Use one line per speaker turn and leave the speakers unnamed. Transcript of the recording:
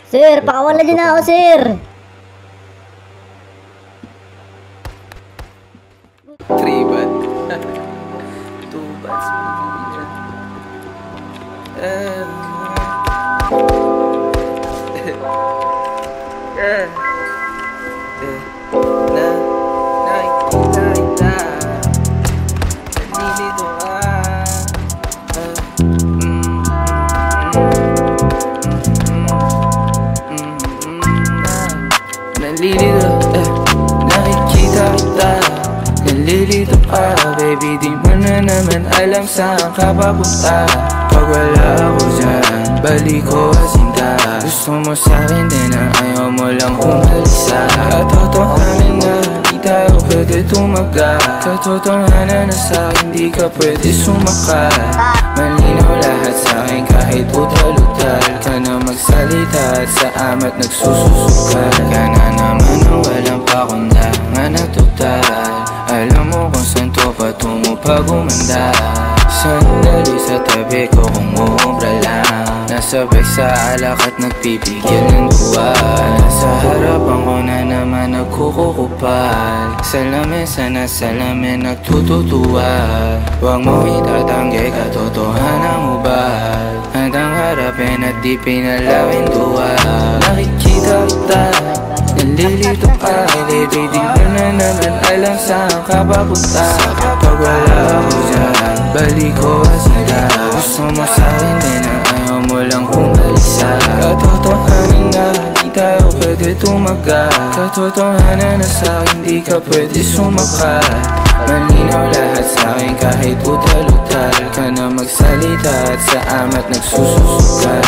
Sir, pakawala niyo na ako, sir.
Three bat. Two bats. Nalilito, nakikita kita. Nalilito ka, baby, di mo na naman alam saan ka papunta. Pag wala ako dyan, balik ko asinta. Gusto mo sa'kin din na ayaw mo lang umalisa. Katotohanan na di tayo pwede tumaga. Katotohanan na sa'kin di ka pwede sumaka. Malinaw lahat sa'kin kahit utal-utal ka na magsalita at sa amat nagsususukal. Ka na naman ang walang pakundangan na total. Alam mo kung saan to patungo pag umanda. Sandali sa tabi ko kung uubra lang. Nasabay sa alak at nagpipigil ng buwan. Sa harapan ko na naman nagkukukupal. Salamin sana salamin nagtututuwa. Huwag mo itatanggi katotohanan mo ba? Handang harapin at di pinalawin duwa. Nakikita kita, nalilito ka. Baby, di mo na naman alam saan ka papunta. Pag wala ako dyan, balik ko asila. Gusto mo sa'kin din na ayaw mo lang umalisa. Katotohanan na di tayo pwede tumaga. Katotohanan na sa'kin di ka pwede sumaka. Malinaw lahat sa'kin kahit utal-utal ka na magsalita at sa amat nagsususukal.